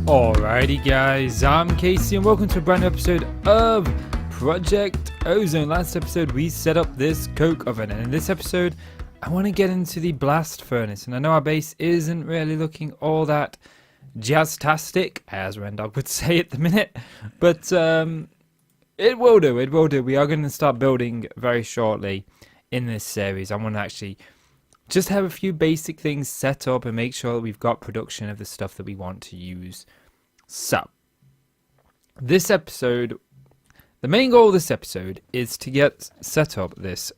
Alrighty guys, I'm Casey and welcome to a brand new episode of Project Ozone. Last episode we set up this coke oven, and in this episode I want to get into the blast furnace. And I know our base isn't really looking all that jazztastic, as Rendog would say at the minute, but it will do. We are going to start building very shortly in this series. I want to actually just have a few basic things set up and make sure that we've got production of the stuff that we want to use. So, this episode, the main goal of this episode is to get set up this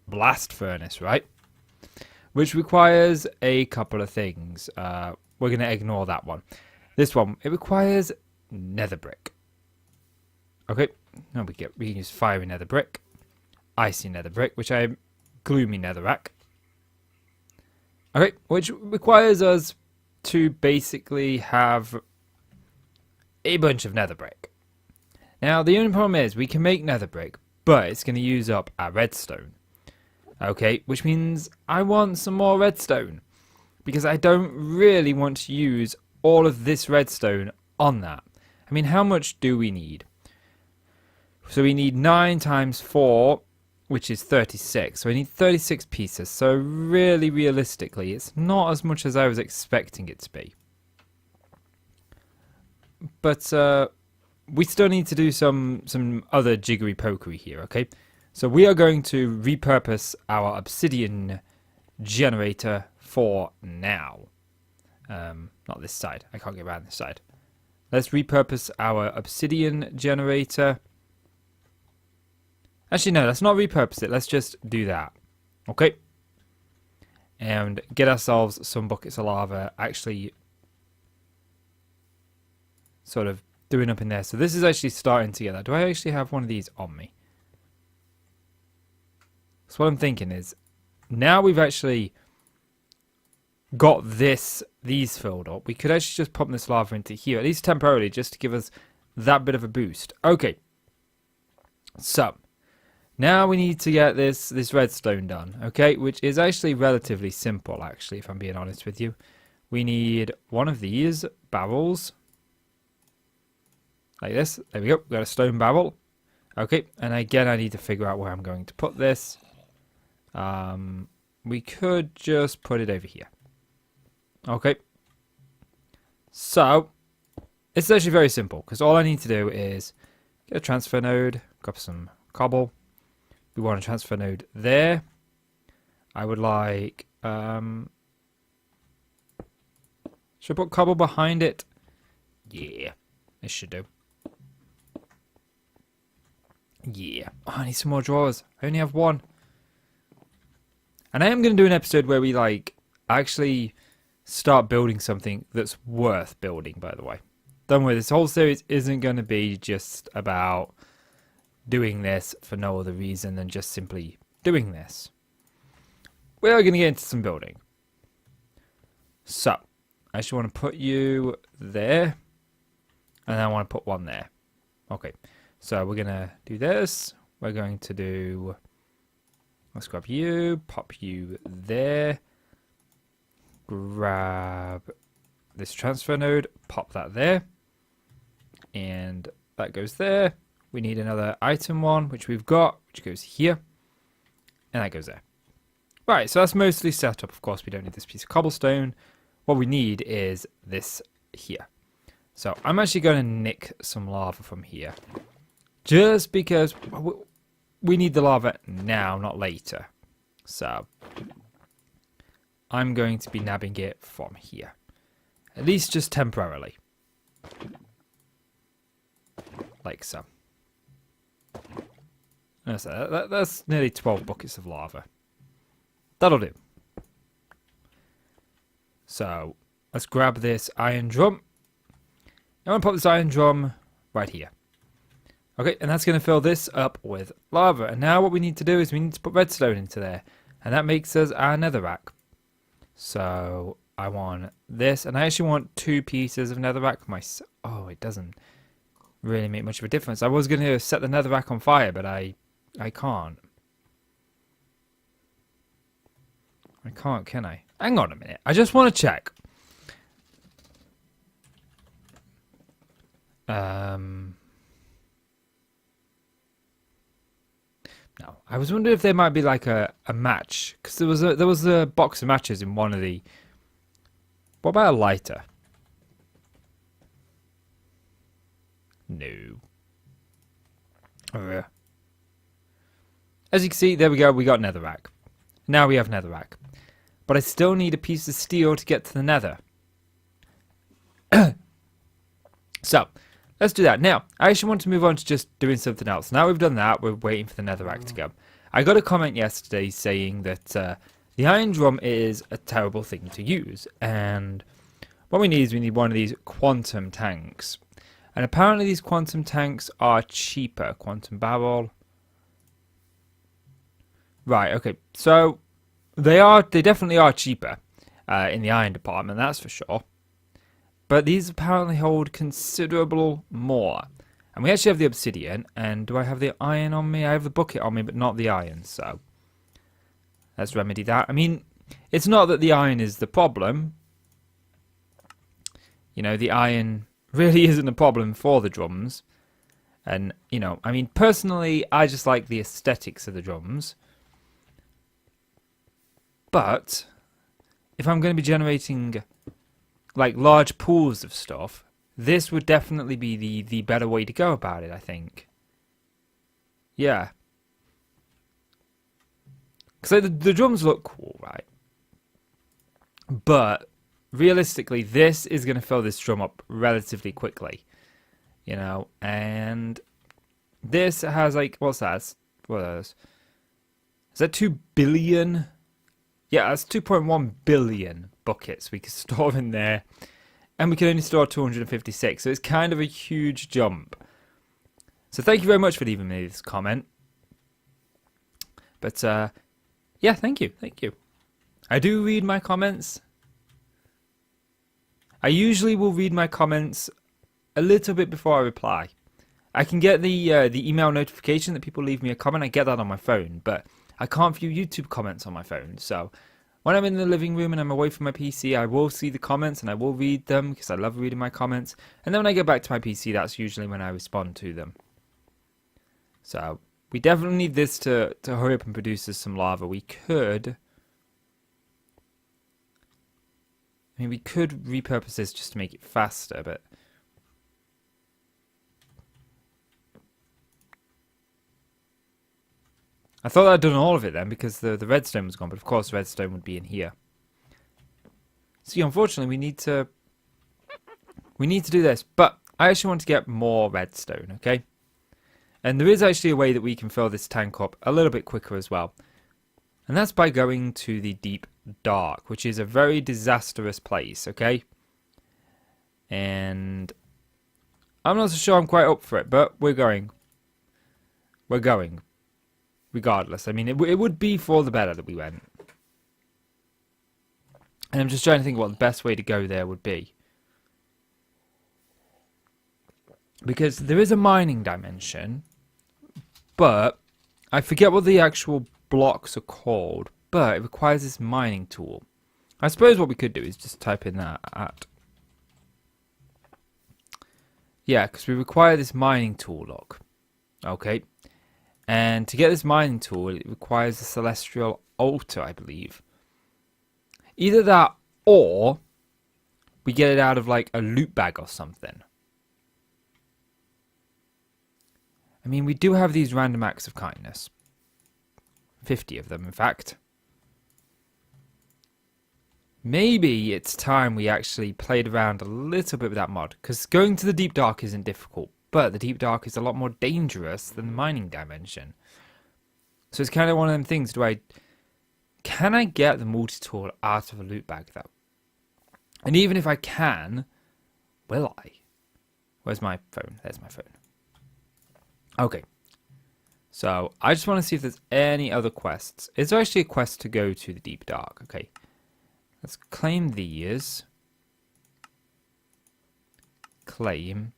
blast furnace, right? Which requires a couple of things. We're going to ignore that one. This one, it requires nether brick. Okay, now we can use fiery nether brick, icy nether brick, which I gloomy netherrack. Okay, which requires us to basically have a bunch of nether brick. Now, the only problem is we can make nether brick, but it's going to use up our redstone. Okay, which means I want some more redstone, because I don't really want to use all of this redstone on that. I mean, how much do we need? So we need 9 times 4, which is 36. So we need 36 pieces. So really, realistically, it's not as much as I was expecting it to be. But we still need to do some other jiggery pokery here, okay? So we are going to repurpose our Obsidian Generator for now. Not this side. I can't get around this side. Let's repurpose our Obsidian Generator. Actually, no, let's not repurpose it. Let's just do that. Okay? And get ourselves some buckets of lava actually sort of doing up in there. So this is actually starting to get that. Do I actually have one of these on me? So what I'm thinking is, now we've actually got these filled up, we could actually just pump this lava into here, at least temporarily, just to give us that bit of a boost. Okay. So now we need to get this redstone done, okay, which is actually relatively simple, actually, if I'm being honest with you. We need one of these barrels, like this. There we go, we've got a stone barrel. Okay, and again, I need to figure out where I'm going to put this. We could just put it over here. Okay. So, it's actually very simple, because all I need to do is get a transfer node, grab some cobble. We want a transfer node there. I would like, should I put cobble behind it? Yeah, this should do. Yeah. Oh, I need some more drawers. I only have one. And I am going to do an episode where we, like, actually start building something that's worth building, by the way. Don't worry, this whole series isn't going to be just about doing this for no other reason than just simply doing this. We are going to get into some building. So, I actually want to put you there. And I want to put one there. Okay, so we're going to do this. We're going to do... Let's grab you, pop you there. Grab this transfer node, pop that there. And that goes there. We need another item one, which we've got, which goes here. And that goes there. Right, so that's mostly set up. Of course, we don't need this piece of cobblestone. What we need is this here. So I'm actually going to nick some lava from here. Just because we need the lava now, not later. So I'm going to be nabbing it from here. At least just temporarily. Like so. That's nearly 12 buckets of lava. That'll do. So, let's grab this iron drum. I'm going to pop this iron drum right here. Okay, and that's going to fill this up with lava. And now what we need to do is we need to put redstone into there. And that makes us our netherrack. So, I want this. And I actually want 2 pieces of netherrack myself. Oh, it doesn't really make much of a difference. I was going to set the netherrack on fire, but I can't. I can't, can I? Hang on a minute. I just want to check. No, I was wondering if there might be like a match, because there was a box of matches in one of the. What about a lighter? No. As you can see, there we go. We got netherrack. Now we have netherrack, but I still need a piece of steel to get to the nether. So let's do that. Now, I actually want to move on to just doing something else. Now we've done that, we're waiting for the netherrack to go. I got a comment yesterday saying that the iron drum is a terrible thing to use. And what we need is one of these quantum tanks. And apparently these quantum tanks are cheaper. Quantum barrel. Right, okay. So they definitely are cheaper in the iron department, that's for sure. But these apparently hold considerable more. And we actually have the obsidian. And do I have the iron on me? I have the bucket on me, but not the iron. So let's remedy that. I mean, it's not that the iron is the problem. You know, the iron really isn't a problem for the drums. And, you know, I mean, personally, I just like the aesthetics of the drums. But if I'm going to be generating like large pools of stuff, this would definitely be the better way to go about it, I think. Yeah. Because the drums look cool, right? But realistically, this is going to fill this drum up relatively quickly. You know, and this has like, what's that? What are those? Is that 2 billion? Yeah, that's 2.1 billion buckets we could store in there. And we can only store 256. So it's kind of a huge jump. So thank you very much for leaving me this comment. But yeah, thank you. Thank you. I do read my comments. I usually will read my comments a little bit before I reply. I can get the email notification that people leave me a comment. I get that on my phone, but I can't view YouTube comments on my phone. So when I'm in the living room and I'm away from my PC, I will see the comments and I will read them because I love reading my comments. And then when I get back to my PC, that's usually when I respond to them. So we definitely need this to hurry up and produce us some lava. We could repurpose this just to make it faster, but I thought I'd done all of it then because the redstone was gone, but of course the redstone would be in here. See, unfortunately, we need to do this, but I actually want to get more redstone, okay? And there is actually a way that we can fill this tank up a little bit quicker as well. And that's by going to the deep dark, which is a very disastrous place, okay? And I'm not so sure I'm quite up for it, but we're going. We're going. Regardless. I mean, it would be for the better that we went. And I'm just trying to think what the best way to go there would be. Because there is a mining dimension, but I forget what the actual blocks are called, but it requires this mining tool. I suppose what we could do is just type in that at... Yeah, because we require this mining tool, look. Okay. And to get this mining tool, it requires a celestial altar, I believe. Either that, or we get it out of like a loot bag or something. I mean, we do have these random acts of kindness. 50 of them, in fact. Maybe it's time we actually played around a little bit with that mod. Because going to the deep dark isn't difficult. But the deep dark is a lot more dangerous than the mining dimension. So it's kind of one of them things. Can I get the multi-tool out of a loot bag though? And even if I can, will I? Where's my phone? There's my phone. Okay. So I just want to see if there's any other quests. Is there actually a quest to go to the deep dark? Okay. Let's claim these. Claim.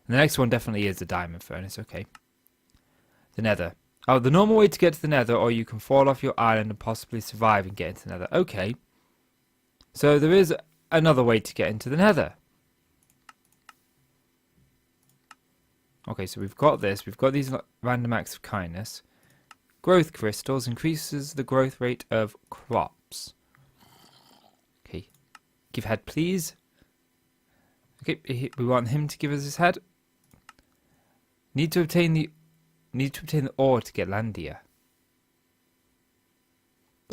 And the next one definitely is the diamond furnace, okay. The nether. Oh, the normal way to get to the nether, or you can fall off your island and possibly survive and get into the nether. Okay. So there is another way to get into the nether. Okay, so we've got this. We've got these random acts of kindness. Growth crystals increases the growth rate of crops. Okay. Give head, please. Okay, we want him to give us his head. Need to obtain the ore to get Landia.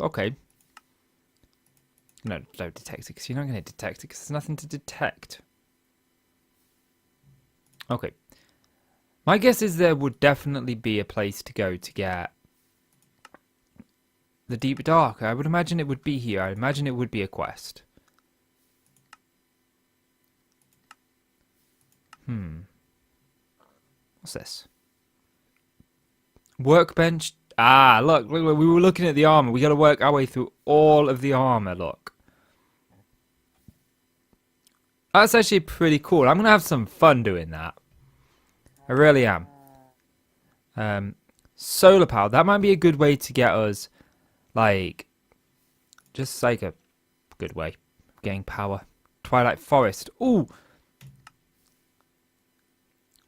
Okay. No, don't detect it, because you're not going to detect it, because there's nothing to detect. Okay. My guess is there would definitely be a place to go to get the Deep Dark. I would imagine it would be here. I imagine it would be a quest. What's this? Workbench. Ah, look, we were looking at the armor. We got to work our way through all of the armor, look. That's actually pretty cool. I'm going to have some fun doing that. I really am. Solar power. That might be a good way to get us, like, just like a good way of getting power. Twilight Forest. Ooh!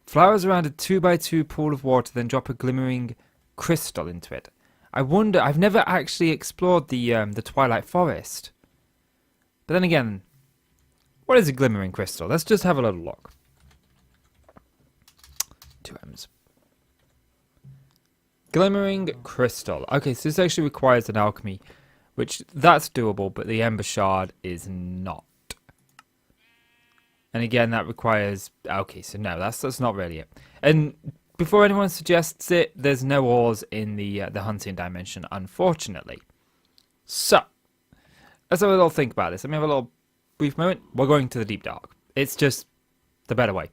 Flowers around a 2x2 pool of water, then drop a glimmering crystal into it. I wonder, I've never actually explored the Twilight Forest. But then again, what is a glimmering crystal? Let's just have a little look. 2 M's. Glimmering crystal. Okay, so this actually requires an alchemy, which that's doable, but the ember shard is not. And again, that requires... Okay, so no, that's not really it. And before anyone suggests it, there's no ores in the hunting dimension, unfortunately. So, let's have a little think about this. Let me have a little brief moment. We're going to the Deep Dark. It's just the better way.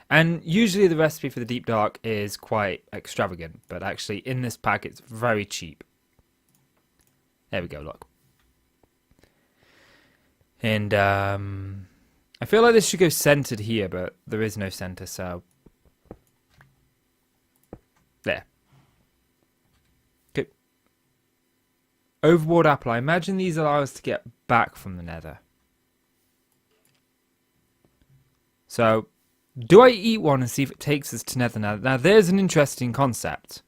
And usually the recipe for the Deep Dark is quite extravagant, but actually in this pack it's very cheap. There we go, look. And I feel like this should go centered here, but there is no center, so there. Okay. Overboard apple. I imagine these allow us to get back from the nether. So, do I eat one and see if it takes us to nether now? Now, there's an interesting concept.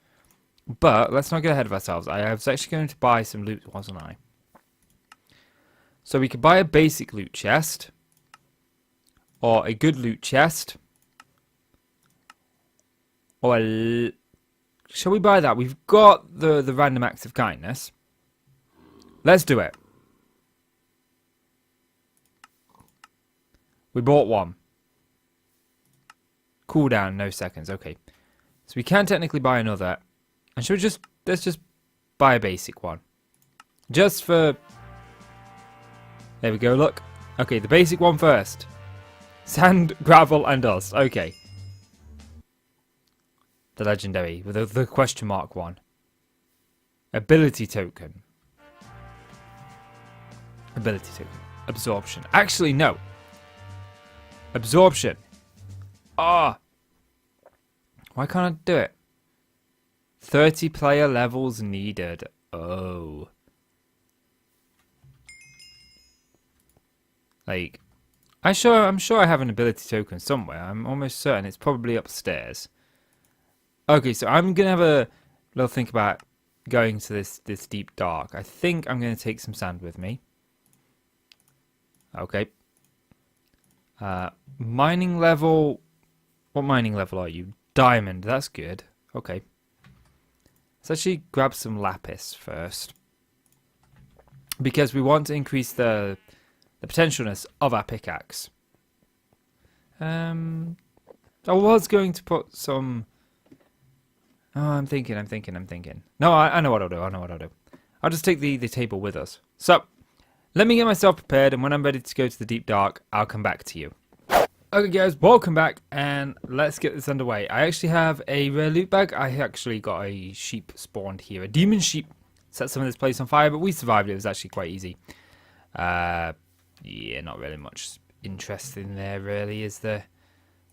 But, let's not get ahead of ourselves. I was actually going to buy some loot, wasn't I? So, we could buy a basic loot chest. Or a good loot chest. Or shall we buy that? We've got the random acts of kindness. Let's do it. We bought one. Cooldown, no seconds. Okay. So we can technically buy another. And should we let's just buy a basic one. Just for... There we go, look. Okay, the basic one first. Sand, gravel, and dust. Okay. The legendary, with the question mark one. Ability token. Ability token. Absorption. Actually, no. Absorption. Ah. Why can't I do it? 30 player levels needed. Oh. Like, I'm sure I have an ability token somewhere. I'm almost certain it's probably upstairs. Okay, so I'm gonna have a little think about going to this deep dark. I think I'm gonna take some sand with me. Okay. Mining level. What mining level are you? Diamond. That's good. Okay. Let's actually grab some lapis first, because we want to increase the potentialness of our pickaxe. I was going to put some... Oh, I'm thinking. No, I know what I'll do. I'll just take the table with us. So, let me get myself prepared, and when I'm ready to go to the Deep Dark, I'll come back to you. Okay guys, welcome back, and let's get this underway. I actually have a rare loot bag. I actually got a sheep spawned here. A demon sheep set some of this place on fire, but we survived. It was actually quite easy. Yeah, not really much interest in there, really, is there?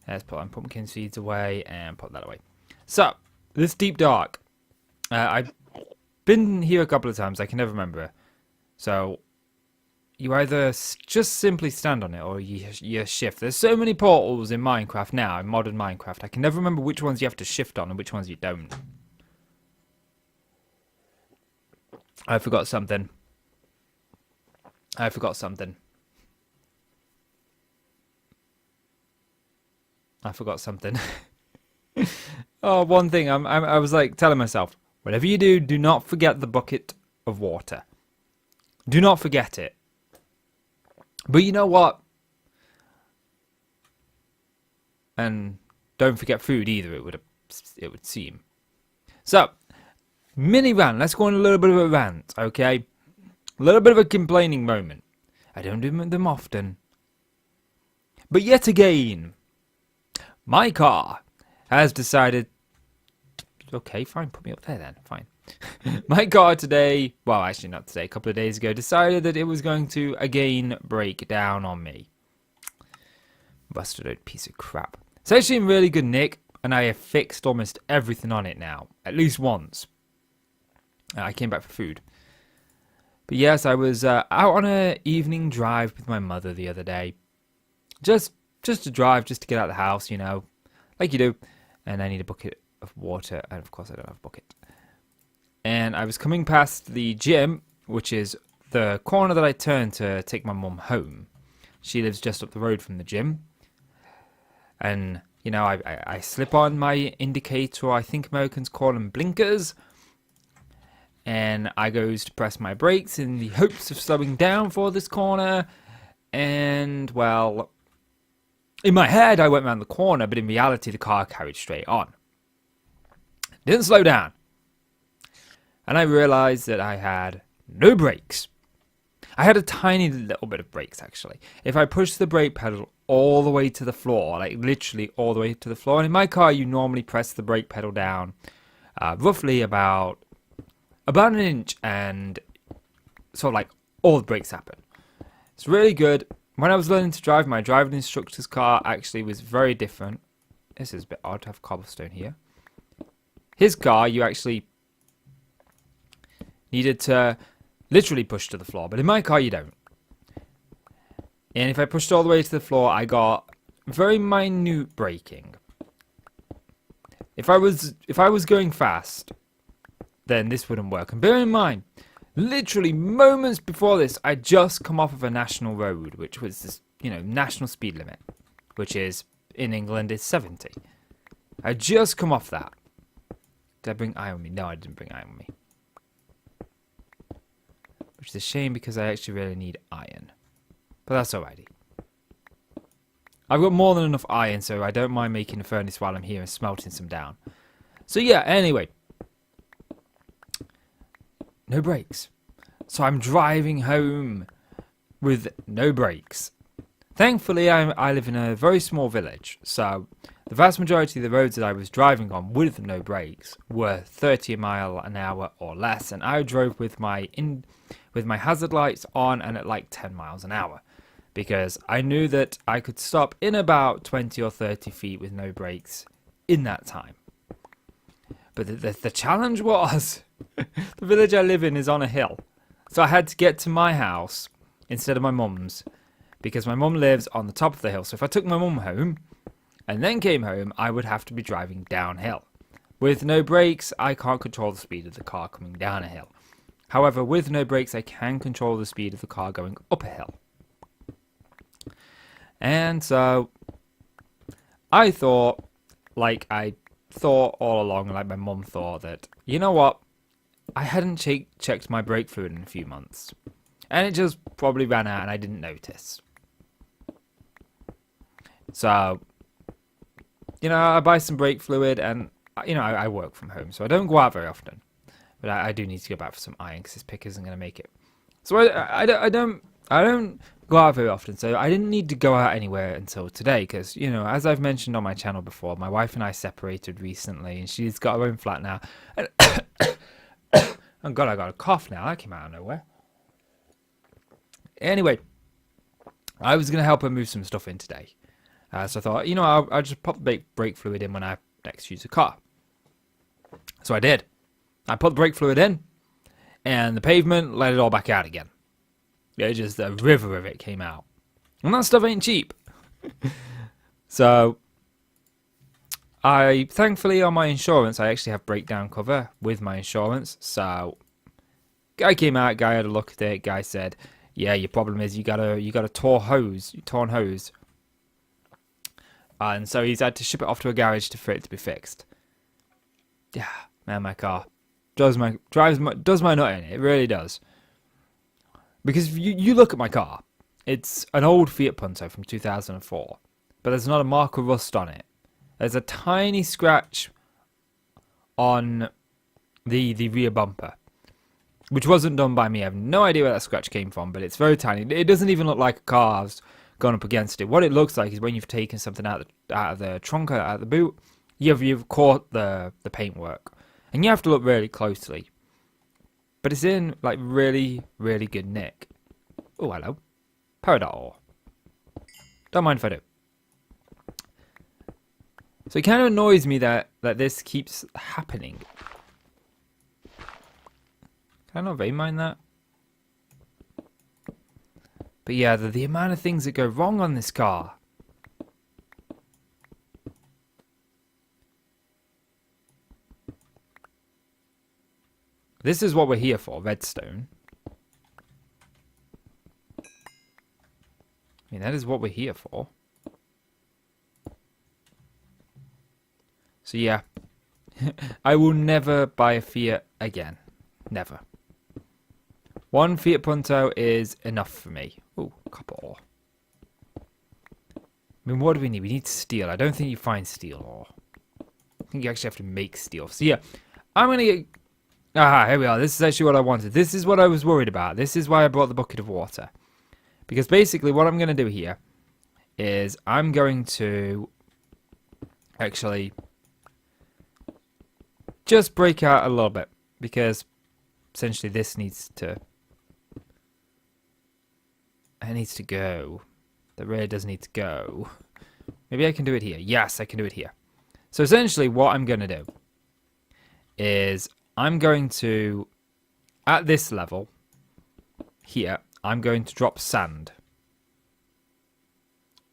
Let's put on pumpkin seeds away and put that away. So, this Deep Dark. I've been here a couple of times. I can never remember. So, you either just simply stand on it or you shift. There's so many portals in Minecraft now, in modern Minecraft. I can never remember which ones you have to shift on and which ones you don't. I forgot something. Oh, one thing. I was like telling myself, whatever you do, do not forget the bucket of water. Do not forget it. But you know what? And don't forget food either, it would seem. So, mini rant. Let's go on a little bit of a rant, okay? A little bit of a complaining moment. I don't do them often. But yet again, my car has decided... Okay, fine, put me up there then, fine. My car today, well actually not today, a couple of days ago, decided that it was going to again break down on me. Busted out piece of crap. It's actually in really good nick, and I have fixed almost everything on it now, at least once. I came back for food. But yes, I was out on an evening drive with my mother the other day. Just to drive, just to get out of the house, you know, like you do. And I need a bucket of water, and of course I don't have a bucket. And I was coming past the gym, which is the corner that I turn to take my mum home. She lives just up the road from the gym. And, you know, I slip on my indicator, I think Americans call them blinkers. And I goes to press my brakes in the hopes of slowing down for this corner. And, well, in my head I went around the corner, but in reality the car carried straight on. Didn't slow down. And I realized that I had no brakes. I had a tiny little bit of brakes, actually. If I pushed the brake pedal all the way to the floor, like literally all the way to the floor, and in my car you normally press the brake pedal down roughly about an inch, and sort of like all the brakes happen. It's really good. When I was learning to drive, my driving instructor's car actually was very different. This is a bit odd to have cobblestone here. His car, you actually needed to literally push to the floor, but in my car you don't. And if I pushed all the way to the floor, I got very minute braking. If I was going fast, then this wouldn't work. And bear in mind, literally moments before this, I just come off of a national road, which was this, you know, national speed limit, which is in England is 70. I just come off that. Did I bring iron with me? No, I didn't bring iron with me. Which is a shame because I actually really need iron. But that's alrighty. I've got more than enough iron, so I don't mind making a furnace while I'm here and smelting some down. So yeah, anyway. No brakes. So I'm driving home with no brakes. Thankfully, I live in a very small village, so the vast majority of the roads that I was driving on with no brakes were 30 miles an hour or less, and I drove with my hazard lights on and at like 10 miles an hour, because I knew that I could stop in about 20 or 30 feet with no brakes in that time. But the challenge was, the village I live in is on a hill, so I had to get to my house instead of my mum's, because my mum lives on the top of the hill. So if I took my mum home and then came home, I would have to be driving downhill. With no brakes, I can't control the speed of the car coming down a hill. However, with no brakes, I can control the speed of the car going up a hill. And so I thought, like I thought all along, like my mum thought, that, you know what? I hadn't checked my brake fluid in a few months. And it just probably ran out and I didn't notice. So, you know, I buy some brake fluid and, you know, I work from home. So I don't go out very often. But I do need to go back for some iron because this pick isn't going to make it. So I don't go out very often. So I didn't need to go out anywhere until today. Because, you know, as I've mentioned on my channel before, my wife and I separated recently. And she's got her own flat now. And oh God, I got a cough now. That came out of nowhere. Anyway, I was going to help her move some stuff in today. So I thought, you know, I'll just pop the brake fluid in when I next use the car. So I did. I put the brake fluid in, and the pavement let it all back out again. Yeah, just a river of it came out. And that stuff ain't cheap. So, thankfully on my insurance, I actually have breakdown cover with my insurance. So, guy came out, guy had a look at it, guy said, yeah, your problem is you got a torn hose. And so he's had to ship it off to a garage for it to be fixed. Yeah, man, my car does my nut in. It really does. Because if you look at my car, it's an old Fiat Punto from 2004, but there's not a mark of rust on it. There's a tiny scratch on the rear bumper, which wasn't done by me. I have no idea where that scratch came from, but it's very tiny. It doesn't even look like a car's gone up against it. What it looks like is when you've taken something out of the trunk, out of the boot, you've caught the paintwork, and you have to look really closely. But it's in like really, really good nick. Oh, hello. Peridot. Don't mind if I do. So it kind of annoys me that this keeps happening. Can I not very mind that? But yeah, the amount of things that go wrong on this car. This is what we're here for, redstone. I mean, that is what we're here for. So yeah, I will never buy a Fiat again. Never. One Fiat Punto is enough for me. Oh, copper ore. I mean, what do we need? We need steel. I don't think you find steel ore. I think you actually have to make steel. So yeah, I'm going to get... Ah, here we are. This is actually what I wanted. This is what I was worried about. This is why I brought the bucket of water. Because basically what I'm going to do here is I'm going to actually just break out a little bit. Because essentially this needs to... It needs to go. That really does need to go. Maybe I can do it here. Yes, I can do it here. So essentially what I'm going to do is I'm going to, at this level here, I'm going to drop sand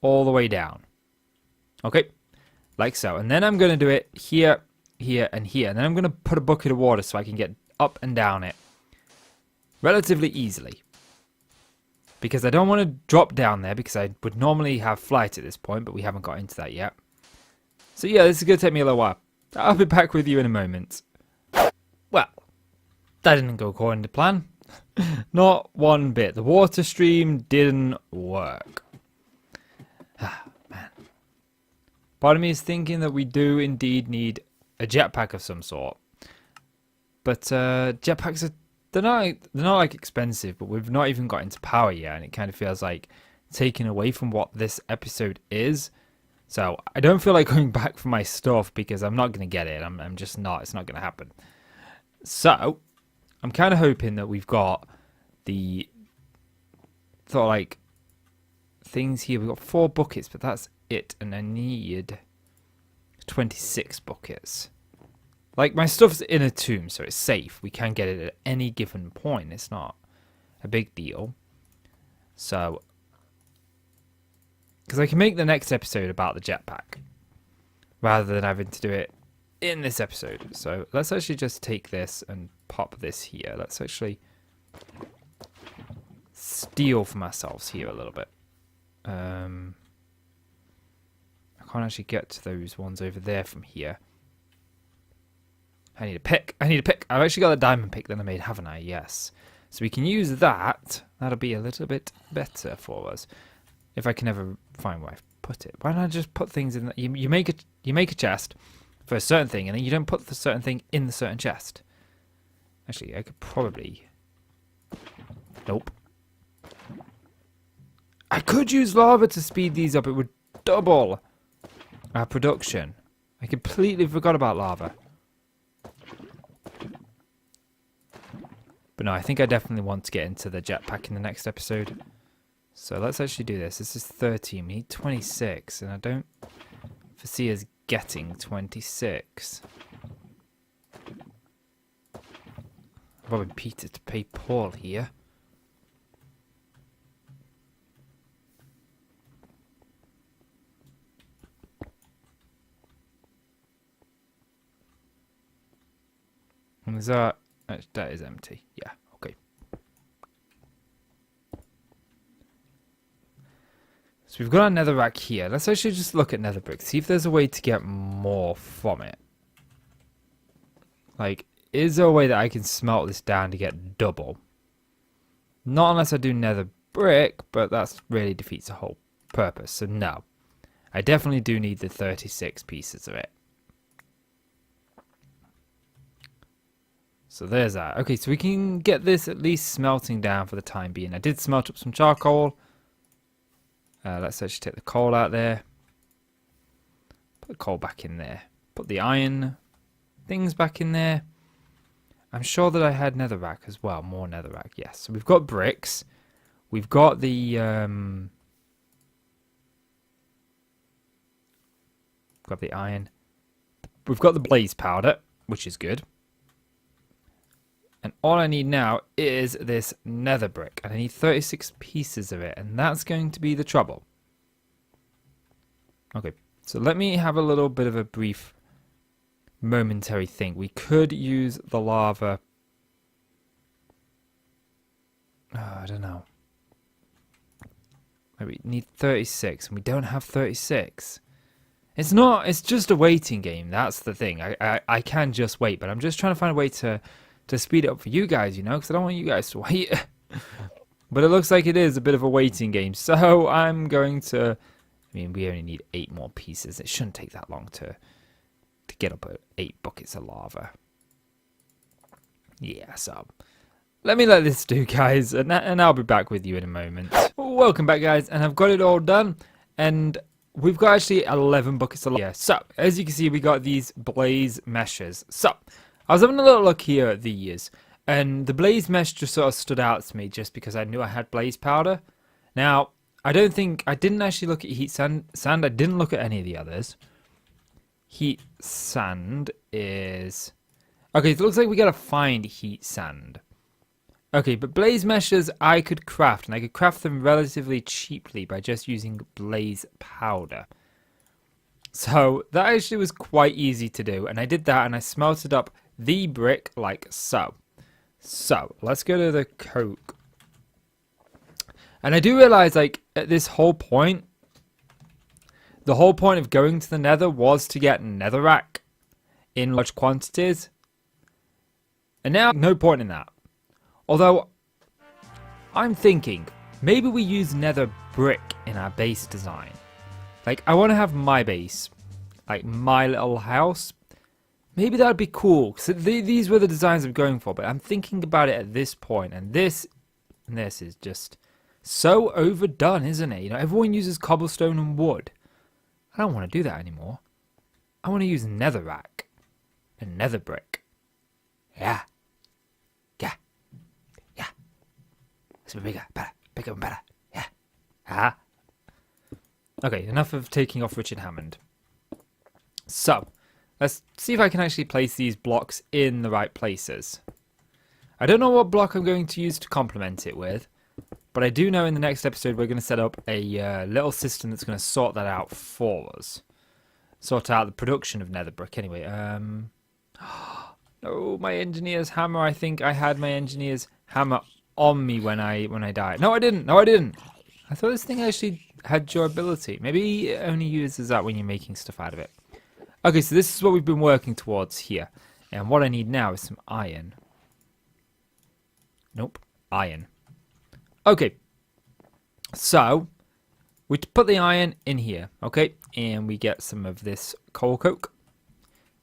all the way down. Okay, like so. And then I'm going to do it here, here, and here. And then I'm going to put a bucket of water so I can get up and down it relatively easily. Because I don't want to drop down there because I would normally have flight at this point, but we haven't got into that yet. So yeah, this is going to take me a little while. I'll be back with you in a moment. Well, that didn't go according to plan. Not one bit. The water stream didn't work. Ah, man. Part of me is thinking that we do indeed need a jetpack of some sort. But jetpacks are... They're not like expensive, but we've not even got into power yet, and it kind of feels like taken away from what this episode is. So I don't feel like going back for my stuff because I'm not going to get it. I'm just not. It's not going to happen. So I'm kind of hoping that we've got the sort of like things here. We've got 4 buckets, but that's it, and I need 26 buckets. Like, my stuff's in a tomb, so it's safe. We can get it at any given point. It's not a big deal. So, because I can make the next episode about the jetpack, rather than having to do it in this episode. So, let's actually just take this and pop this here. Let's actually steal from ourselves here a little bit. I can't actually get to those ones over there from here. I need a pick. I need a pick. I've actually got a diamond pick that I made, haven't I? Yes. So we can use that. That'll be a little bit better for us. If I can ever find where I've put it. Why don't I just put things in... You make a chest for a certain thing, and then you don't put the certain thing in the certain chest. Actually, I could probably... Nope. I could use lava to speed these up. It would double our production. I completely forgot about lava. But no, I think I definitely want to get into the jetpack in the next episode. So let's actually do this. This is 13. We need 26. And I don't foresee us getting 26. Robbing Peter to pay Paul here. things are... That is empty. Yeah, okay. So we've got our nether rack here. Let's actually just look at nether brick. See if there's a way to get more from it. Like, is there a way that I can smelt this down to get double? Not unless I do nether brick, but that really defeats the whole purpose. So no. I definitely do need the 36 pieces of it. So there's that. Okay, so we can get this at least smelting down for the time being. I did smelt up some charcoal. Let's actually take the coal out there. Put the coal back in there. Put the iron things back in there. I'm sure that I had netherrack as well. More netherrack, yes. So we've got bricks. We've got the... got the iron. We've got the blaze powder, which is good. And all I need now is this nether brick. And I need 36 pieces of it. And that's going to be the trouble. Okay, so let me have a little bit of a brief momentary thing. We could use the lava. Oh, I don't know. We need 36 and we don't have 36. It's not, it's just a waiting game. That's the thing. I can just wait, but I'm just trying to find a way to speed it up for you guys, you know, because I don't want you guys to wait. But it looks like it is a bit of a waiting game. So I'm going to, I mean, we only need 8 more pieces. It shouldn't take that long to get up 8 buckets of lava. Yeah, so let this do, guys, and I'll be back with you in a moment. Welcome back, guys, and I've got it all done, and we've got actually 11 buckets of lava. Yeah, so as you can see, we got these blaze meshes. So I was having a little look here at these, and the blaze mesh just sort of stood out to me just because I knew I had blaze powder. Now, I didn't actually look at heat sand. I didn't look at any of the others. Heat sand is... Okay, so it looks like we gotta find heat sand. Okay, but blaze meshes I could craft, and I could craft them relatively cheaply by just using blaze powder. So that actually was quite easy to do, and I did that, and I smelted up the brick like so. So, let's go to the coke. And I do realize, like, at this whole point, the whole point of going to the nether was to get netherrack in large quantities. And now, no point in that. Although, I'm thinking, maybe we use nether brick in our base design. Like, I want to have my base, like my little house. Maybe that would be cool, because these were the designs I'm going for, but I'm thinking about it at this point, and this is just so overdone, isn't it? You know, everyone uses cobblestone and wood. I don't want to do that anymore. I want to use netherrack and nether brick. Yeah. Yeah. Yeah. It's bigger, better, bigger and better. Yeah. Ah. Okay, enough of taking off Richard Hammond. So, let's see if I can actually place these blocks in the right places. I don't know what block I'm going to use to complement it with, but I do know in the next episode we're going to set up a little system that's going to sort that out for us. Sort out the production of nether brick anyway. Oh, my engineer's hammer. I think I had my engineer's hammer on me when I died. No, I didn't. No, I didn't. I thought this thing actually had durability. Maybe it only uses that when you're making stuff out of it. Okay, so this is what we've been working towards here. And what I need now is some iron. Nope. Iron. Okay. So, we put the iron in here, okay? And we get some of this coal coke.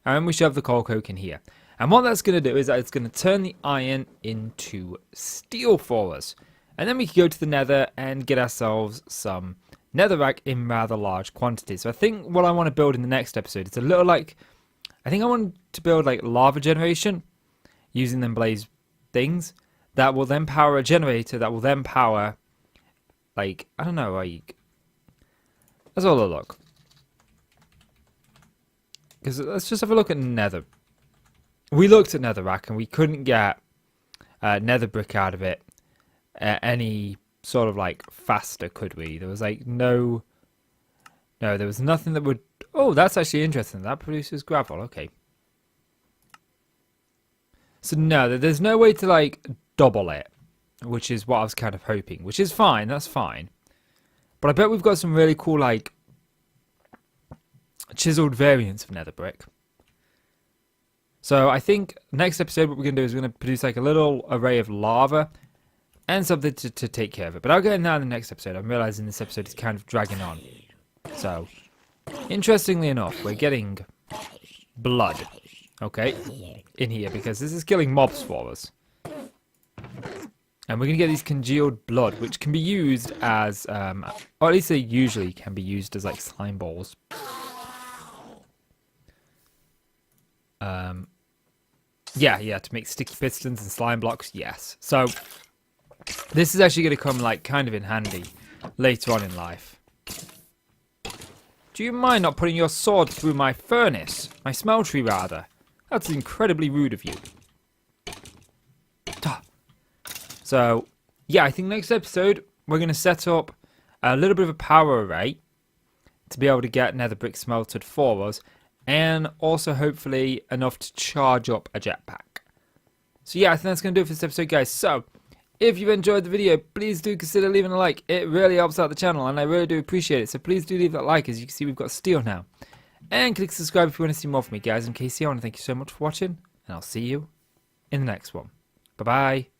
And we shove the coal coke in here. And what that's going to do is that it's going to turn the iron into steel for us. And then we can go to the nether and get ourselves some netherrack in rather large quantities. So I think what I want to build in the next episode is a little like... I think I want to build like lava generation using them blaze things that will then power a generator that will then power like, I don't know, like... Let's all look. Because let's just have a look at nether. We looked at netherrack and we couldn't get nether brick out of it any sort of like faster, could we? There was like no, there was nothing that would... Oh, that's actually interesting. That produces gravel. Okay. So no, there's no way to like double it, which is what I was kind of hoping, which is fine, that's fine. But I bet we've got some really cool like chiseled variants of nether brick. So I think next episode what we're going to do is we're going to produce like a little array of lava and something to take care of it. But I'll get into that in the next episode. I'm realizing this episode is kind of dragging on. So, interestingly enough, we're getting blood, okay, in here because this is killing mobs for us. And we're going to get these congealed blood, which can be used as, or at least they usually can be used as like slime balls. Yeah, to make sticky pistons and slime blocks, yes. So, this is actually going to come like kind of in handy later on in life. Do you mind not putting your sword through my furnace? My smeltery, rather. That's incredibly rude of you. So, yeah, I think next episode we're going to set up a little bit of a power array to be able to get nether brick smelted for us. And also, hopefully, enough to charge up a jetpack. So, yeah, I think that's going to do it for this episode, guys. So, if you've enjoyed the video, please do consider leaving a like. It really helps out the channel, and I really do appreciate it. So, please do leave that like. As you can see, we've got steel now. And click subscribe if you want to see more from me, guys. I'm KC. I want to thank you so much for watching, and I'll see you in the next one. Bye-bye.